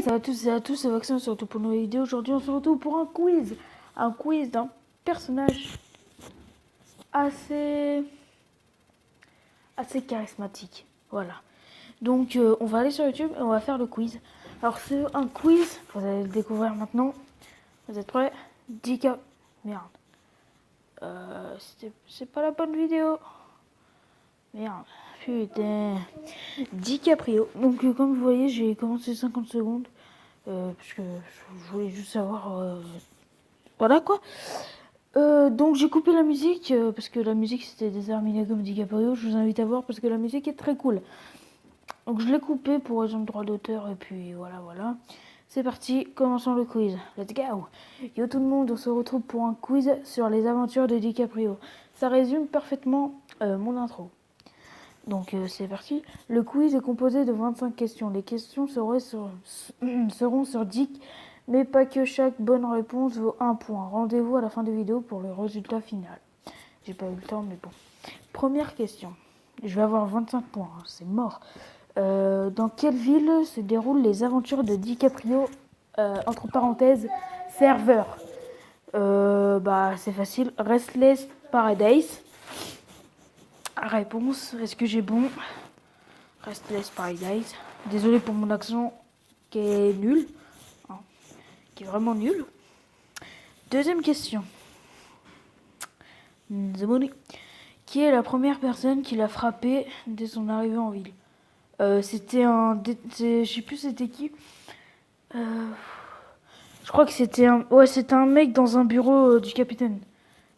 Salut à tous et à tous, c'est Vaccin, surtout pour nos vidéos. Aujourd'hui, on se retrouve pour un quiz. Un quiz d'un personnage assez charismatique. Voilà. Donc, on va aller sur YouTube et on va faire le quiz. Alors, c'est un quiz, vous allez le découvrir maintenant. Vous êtes prêts? 10K. Merde. C'est pas la bonne vidéo. Merde. Putain. DiCaprio. Donc, comme vous voyez, j'ai commencé 50 secondes. Parce que je voulais juste savoir. Voilà quoi. Donc j'ai coupé la musique parce que la musique c'était déterminé comme DiCaprio. Je vous invite à voir parce que la musique est très cool. Donc je l'ai coupé pour raison de droit d'auteur et puis voilà. C'est parti, commençons le quiz. Let's go. Yo tout le monde, on se retrouve pour un quiz sur les aventures de DiCaprio. Ça résume parfaitement mon intro. Donc c'est parti. Le quiz est composé de 25 questions. Les questions seront sur Dick, mais pas que. Chaque bonne réponse vaut 1 point. Rendez-vous à la fin de la vidéo pour le résultat final. J'ai pas eu le temps, mais bon. Première question. Je vais avoir 25 points, hein, c'est mort. Dans quelle ville se déroulent les aventures de DiCaprio, entre parenthèses, serveur? C'est facile. Restless Paradise. Réponse, est-ce que j'ai bon? Restless Paradise. Désolé pour mon accent qui est nul. Hein, qui est vraiment nul. Deuxième question. The Money. Qui est la première personne qui l'a frappé dès son arrivée en ville? C'était un... Je sais plus c'était qui. Je crois que c'était un... Ouais, c'était un mec dans un bureau du capitaine.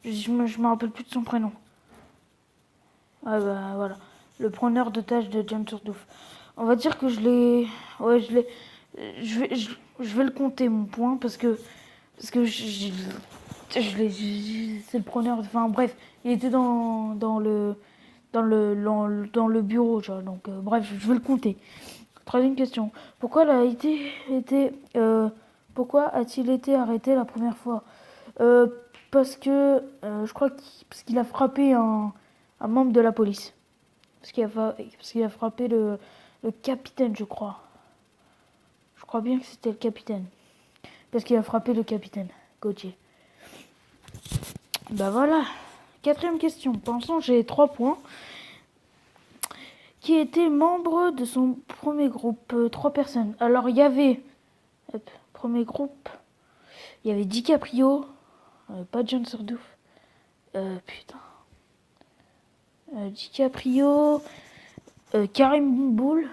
Je me rappelle plus de son prénom. Ah bah voilà. Le preneur d'otage de John Turturro. On va dire que je l'ai... Ouais, je l'ai... Je vais le compter mon point parce que c'est le preneur. Enfin bref, il était dans le bureau, tu vois. Donc bref, je vais le compter. Troisième question. Pourquoi a-t-il été arrêté la première fois? Parce que je crois qu'il a frappé un membre de la police. Parce qu'il a frappé le capitaine, je crois. Je crois bien que c'était le capitaine. Parce qu'il a frappé le capitaine, Gauthier. Bah voilà. Quatrième question. Pensons j'ai 3 points. Qui était membre de son premier groupe? 3 personnes. Alors il y avait... premier groupe. Il y avait DiCaprio. Pas John Surdouf. Putain. DiCaprio. Karim Bouboul.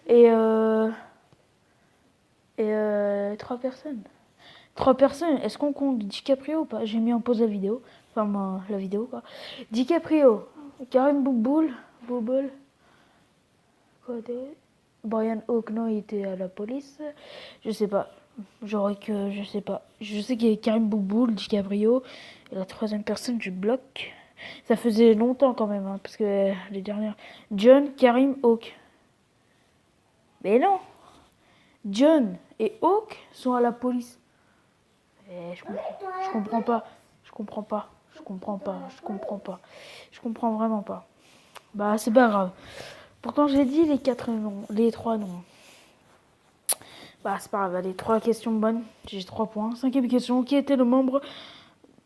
Et 3 personnes. 3 personnes, est-ce qu'on compte DiCaprio ou pas? J'ai mis en pause la vidéo. Enfin, la vidéo quoi. DiCaprio, Karim Bouboul. Quoi d'autre? Brian Hawk, non, il était à la police. Je sais pas. Je sais pas. Je sais qu'il y a Karim Bouboul, DiCaprio. Et la troisième personne, je bloque. Ça faisait longtemps quand même, hein, parce que les dernières. John, Karim, Hawk. Mais non! John et Hawk sont à la police. Et je comprends pas. Je comprends vraiment pas. Bah, c'est pas grave. Pourtant, j'ai dit les 4 noms, les 3 noms. Bah, c'est pas grave. Les 3 questions bonnes. J'ai 3 points. Cinquième question. Qui était le membre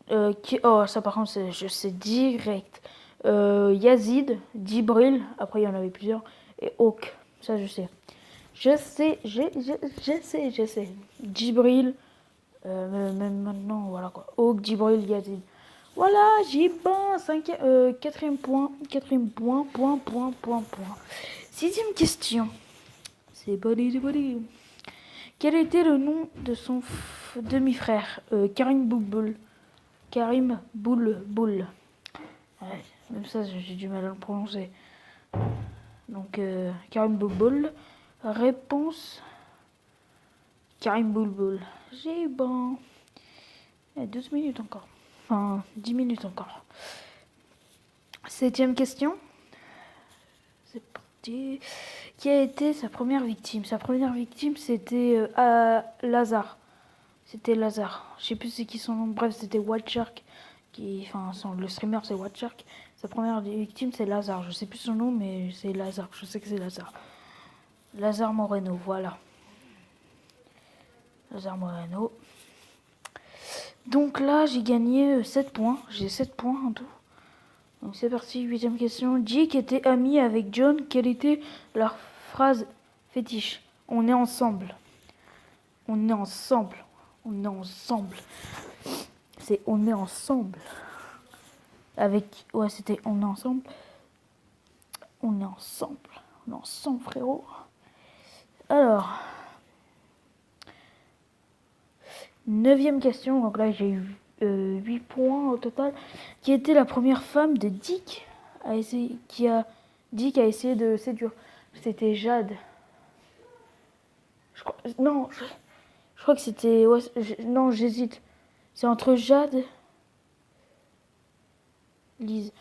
Oh, ça par contre, je sais direct. Yazid, Djibril. Après, il y en avait plusieurs. Et Hawk. Ça, je sais. Je sais. Djibril. Même maintenant, voilà quoi. Hawk, Djibril, Yazid. Voilà, j'ai bon. Quatrième point. Point. Sixième question. C'est body. Quel était le nom de son demi-frère? Karim Bouboul. Ouais, même ça, j'ai du mal à le prononcer. Donc, Karim Bouboul. Réponse. Karim Bouboul. J'ai bon. Il y a 12 minutes encore. Enfin, 10 minutes encore. Septième question. C'est parti. Qui a été sa première victime? Sa première victime, c'était Lazare. C'était Lazare. Je sais plus c'est qui son nom. Bref, c'était White Shark. Le streamer, c'est White Shark. Sa première victime, c'est Lazare. Je sais plus son nom, mais c'est Lazare. Je sais que c'est Lazare. Lazare Moreno, voilà. Lazare Moreno. Donc là, j'ai gagné 7 points. J'ai 7 points en tout. Donc c'est parti, 8e question. Jake était ami avec John. Quelle était leur phrase fétiche? On est ensemble. On est ensemble. On est ensemble. C'est on est ensemble. Avec... Ouais, c'était on est ensemble. On est ensemble. On est ensemble, frérot. Alors... 9e question. Donc là, j'ai eu 8 points au total. Qui était la première femme de Dick Dick a essayé de séduire? C'était Jade. Je crois... Non, je crois que c'était... Ouais, non, j'hésite. C'est entre Jade... Lise.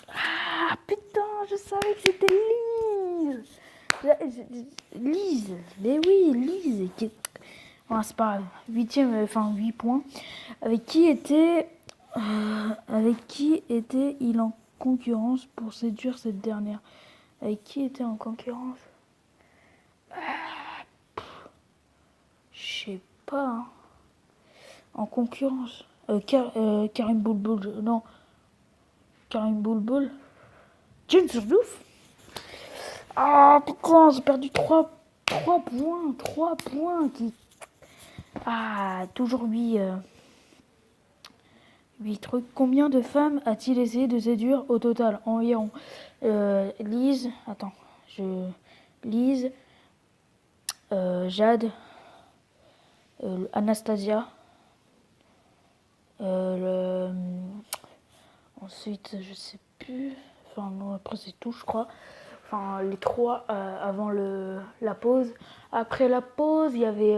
Ah, putain, je savais que c'était Lise. Lise. Mais oui, Lise. Bon, c'est pas grave. 8 points. Avec qui était-il en concurrence pour séduire cette dernière? Avec qui était en concurrence? Je sais pas. Hein. En concurrence. Karim Boulboul. Non. Karim Boulboul. James Surdouf. Ah putain, j'ai perdu 3 points. 3 points. Ah, toujours 8 trucs. Combien de femmes a-t-il essayé de séduire au total? Environ. Lise. Attends. Lise. Jade. Anastasia. Ensuite, je sais plus. Enfin, non, après, c'est tout, je crois. Enfin, les 3 avant la pause. Après la pause, il y avait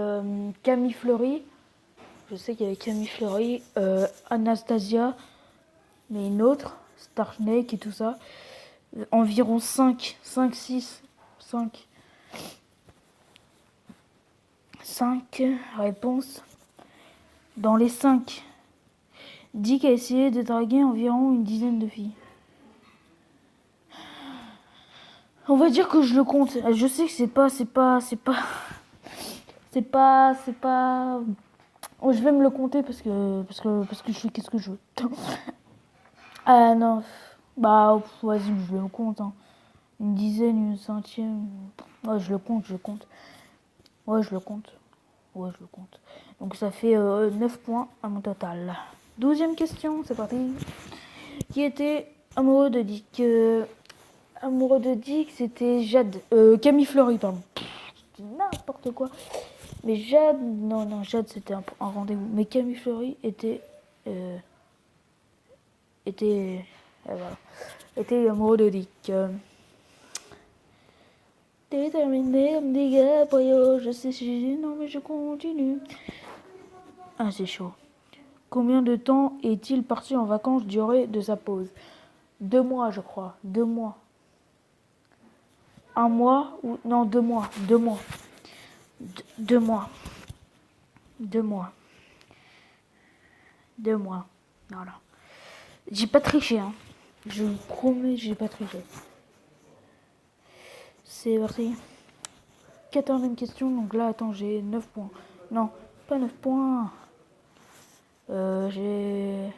Camille Fleury. Je sais qu'il y avait Camille Fleury. Anastasia. Mais une autre. Star Snake et tout ça. Environ 5, 6, 5 réponses. Dans les 5, Dick a essayé de draguer environ une dizaine de filles. On va dire que je le compte. Je sais que c'est pas. Oh, je vais me le compter parce que je fais qu'est-ce que je veux. Ah non. Bah vas-y, je le compte. Hein. Une dizaine, une centième. Ouais, je le compte. Ouais, je le compte. Donc ça fait 9 points à mon total. 12e question, c'est parti. Qui était amoureux de Dick? C'était Jade. Camille Fleury, pardon. N'importe quoi. Mais Jade, non, Jade c'était un rendez-vous. Mais Camille Fleury était amoureux de Dick. Déterminé, me dit je sais si non mais je continue. Ah c'est chaud. Combien de temps est-il parti en vacances durée de sa pause? 2 mois je crois. 2 mois. 1 mois ou non 2 mois. 2 mois. 2 mois. 2 mois. 2 mois. Voilà. J'ai pas triché, hein. Je vous promets, j'ai pas triché. C'est parti. 14e question, donc là, attends, j'ai 9 points. Non, pas 9 points. J'ai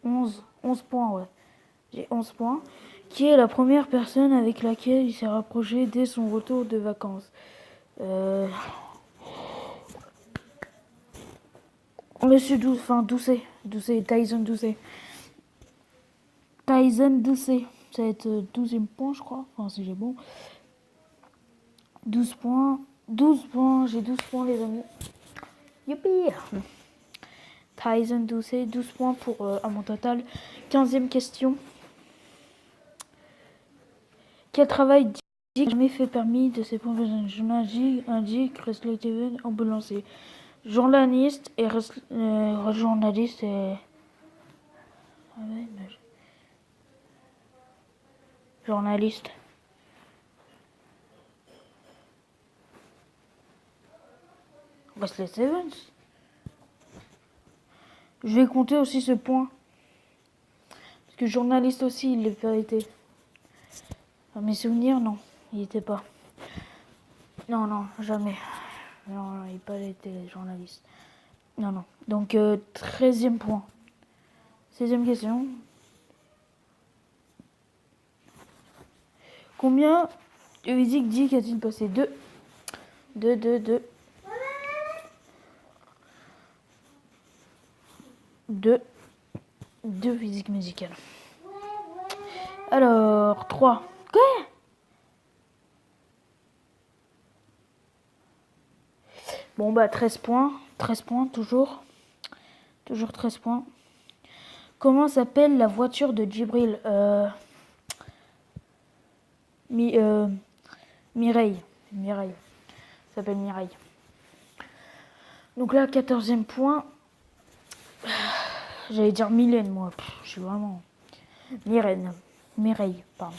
11 points, ouais. J'ai 11 points. Qui est la première personne avec laquelle il s'est rapproché dès son retour de vacances? Monsieur Doucet. Tyson Doucet. Ça va être 12e point, je crois. Enfin, si j'ai bon. 12 points. J'ai 12 points, les amis. Youpi! Tyson Doucet, 12 points à mon total. 15e question. Quel travail Dick n'a jamais fait permis de ses propres journalistes, indique Restley ambulancier. Journaliste et journaliste et... Journaliste. Wesley Evans. Je vais compter aussi ce point. Parce que journaliste aussi, il l'a pas été. À mes souvenirs, non. il était pas. Non, non, jamais. Non, non, il n'a pas été journaliste. Non, non. Donc, 13e point. 16e question. Combien de visites Dick a-t-il passé? 2. 2, 2, 2. 2. 2 physiques musicales. Alors, 3. Quoi? Bon, bah, 13 points. 13 points, toujours. Toujours 13 points. Comment s'appelle la voiture de Djibril? Mireille. Mireille. Ça s'appelle Mireille. Donc là, 14e point. J'allais dire Mylène, moi. Je suis vraiment... Myrène. Mireille, pardon.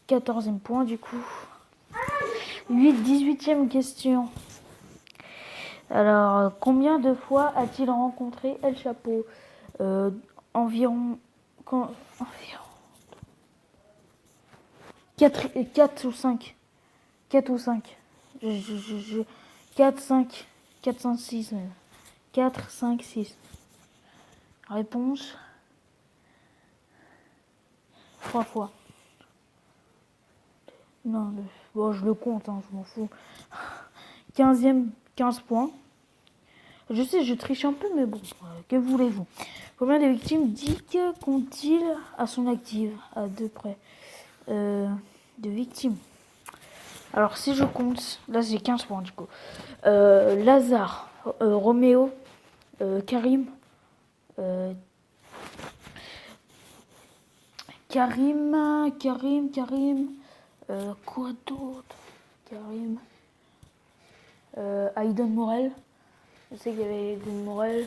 14e point, du coup. 18e question. Alors, combien de fois a-t-il rencontré El Chapo? Environ... environ... 4 ou 5. 4 ou 5. 4, 5. 4, 5, 6 même. 4, 5, 6. Réponse. 3 fois. Non, bon, je le compte, hein, je m'en fous. 15e, 15 points. Je sais, je triche un peu, mais bon, que voulez-vous? Combien de victimes Dick compte-t-il à son actif? À deux près. De victimes. Alors, si je compte, là j'ai 15 points du coup. Lazare, Roméo, Karim, Karim, quoi d'autre? Karim, Aiden Morel. Je sais qu'il y avait Aiden Morel.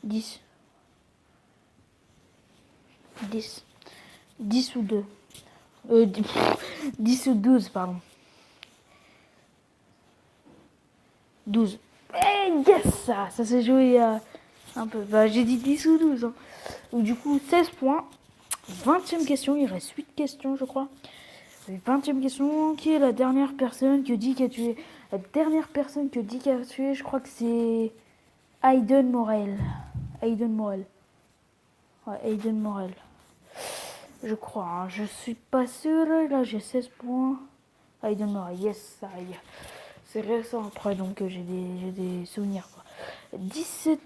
Dix ou 2. 10 ou 12, pardon. 12. Eh, yes, ça s'est joué un peu. Bah, j'ai dit 10 ou 12. Hein. Donc, du coup, 16 points. 20e question, il reste 8 questions, je crois. 20e question, qui est la dernière personne que Dick a tué? La dernière personne que Dick a tué, je crois que c'est Aiden Morel. Aiden Morel. Ouais, Aiden Morel. Je crois, hein. Je suis pas sûre. Là, j'ai 16 points. Aiden Morel, yes, ça y est. C'est récent après, donc j'ai des souvenirs. Quoi. 17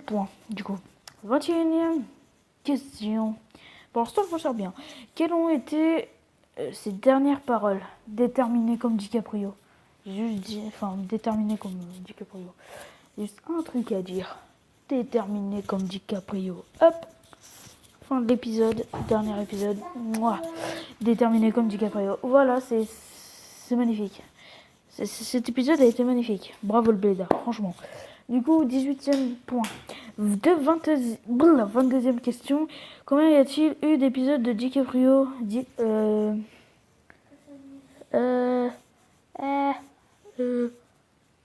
points, du coup. 21e question. Pour l'instant, je m'en sors bien. Quelles ont été ses dernières paroles? Déterminées comme DiCaprio. J'ai juste dit, enfin, déterminées comme DiCaprio. Juste un truc à dire. Déterminé comme DiCaprio. Hop. Fin de l'épisode. Dernier épisode. Mouah. Déterminé comme DiCaprio. Voilà, c'est magnifique. Cet épisode a été magnifique. Bravo le Blédard, franchement. Du coup, 18e point. 22e question. Combien y a-t-il eu d'épisodes de DiCaprio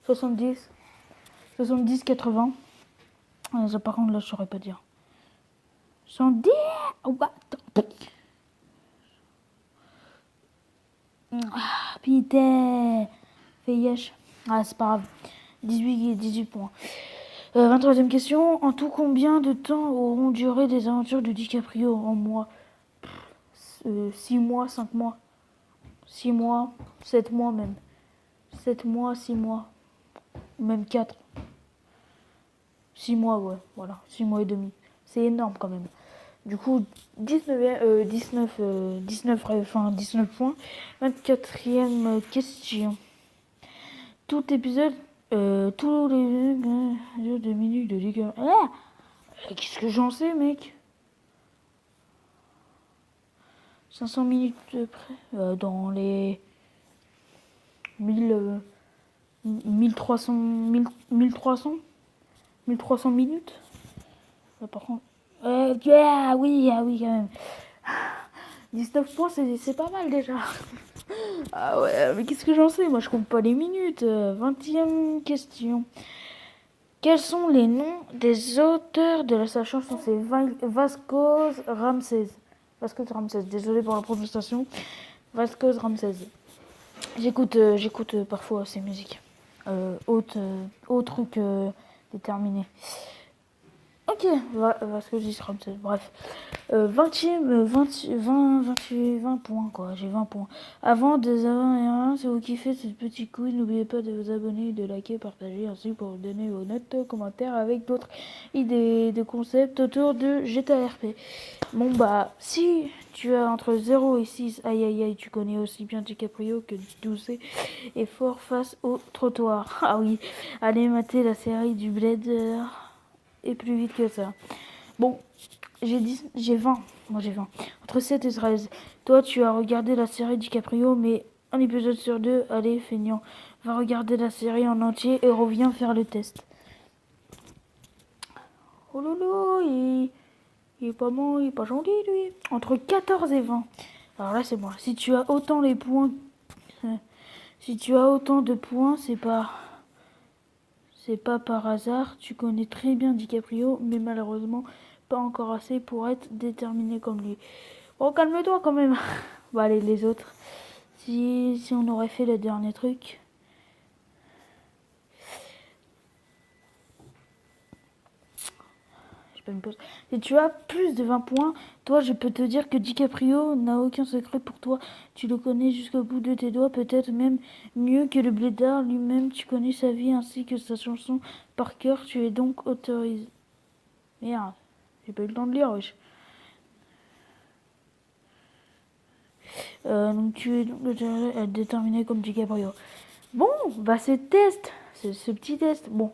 70. 70, 80. Ça, par contre, là, je saurais pas dire. 110. Oh, bah, putain. Fais yesh. Ah, c'est pas grave. 18 points. 23e question. En tout, combien de temps auront duré des aventures de DiCaprio en mois? 6 mois, 5 mois. 6 mois, 7 mois même. 7 mois, 6 mois. Même 4. 6 mois, ouais. Voilà. 6 mois et demi. C'est énorme quand même. Du coup, 19 points. 24e question. Tout épisode, tous les 2 minutes de DiCaprio. Ah, qu'est-ce que j'en sais, mec? 500 minutes de près. Dans les 1300 minutes. Là, par contre. Oui, quand même. 19 points, c'est pas mal déjà. Ah ouais, mais qu'est-ce que j'en sais? Moi, je compte pas les minutes. 20e question. Quels sont les noms des auteurs de sa chanson? C'est Vasco Ramsés. Vasco Ramsés, désolé pour la prononciation. Vasco Ramsés. J'écoute parfois ces musiques. Haut truc déterminé. Ok, Vasco Ramsés, bref. 20 points, quoi. J'ai 20 points. Avant des avant si vous kiffez cette petite couille, n'oubliez pas de vous abonner, de liker, partager, ainsi pour donner vos notes, commentaires avec d'autres idées de concepts autour de GTA RP. Bon, bah, si tu as entre 0 et 6, aïe aïe aïe, tu connais aussi bien DiCaprio que Doucet et fort face au trottoir. Ah oui, allez mater la série du Bled et plus vite que ça. Bon, j'ai 20. Moi j'ai 20. Entre 7 et 13. Toi tu as regardé la série DiCaprio, mais un épisode sur deux. Allez, feignant. Va regarder la série en entier et reviens faire le test. Oh lolo, il est pas bon, il est pas gentil lui. Entre 14 et 20. Alors là c'est moi. Si tu as autant les points. Si tu as autant de points, c'est pas par hasard. Tu connais très bien DiCaprio, mais malheureusement pas encore assez pour être déterminé comme lui. Oh, calme-toi quand même. Bon, allez, les autres. Si on aurait fait le dernier truc. Je peux me poser. Si tu as plus de 20 points, toi, je peux te dire que DiCaprio n'a aucun secret pour toi. Tu le connais jusqu'au bout de tes doigts, peut-être même mieux que le blédard lui-même. Tu connais sa vie ainsi que sa chanson par cœur. Tu es donc autorisé. Merde, j'ai pas eu le temps de lire, wesh. Donc tu es donc déterminé comme DiCaprio. Bon, bah ce test, ce petit test, bon,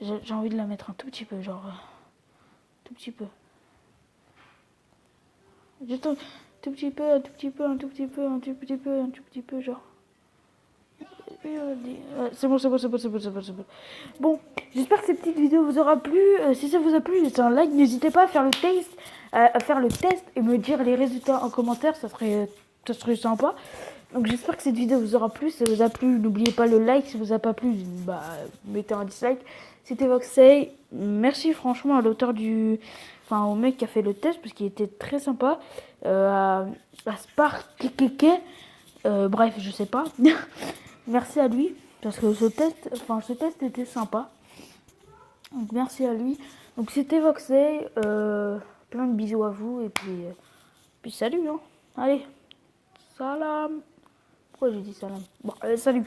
j'ai envie de la mettre un tout petit peu, genre, tout petit peu. Juste un tout petit peu, un tout petit peu, un tout petit peu, un tout petit peu, un tout petit peu, genre. C'est bon, c'est bon, c'est bon, c'est bon, c'est bon, c'est bon. Bon, j'espère que cette petite vidéo vous aura plu. Si ça vous a plu, laissez un like. N'hésitez pas à faire le test et me dire les résultats en commentaire. Ça serait sympa. Donc j'espère que cette vidéo vous aura plu. Si ça vous a plu, n'oubliez pas le like. Si ça vous a pas plu, bah mettez un dislike. C'était Voxey. Merci franchement à l'auteur enfin au mec qui a fait le test parce qu'il était très sympa. À Spark bref, je sais pas. Merci à lui parce que ce test était sympa. Donc merci à lui. Donc c'était Voxey. Plein de bisous à vous et puis salut. Hein. Allez, salam. Pourquoi j'ai dit salam? Bon, salut.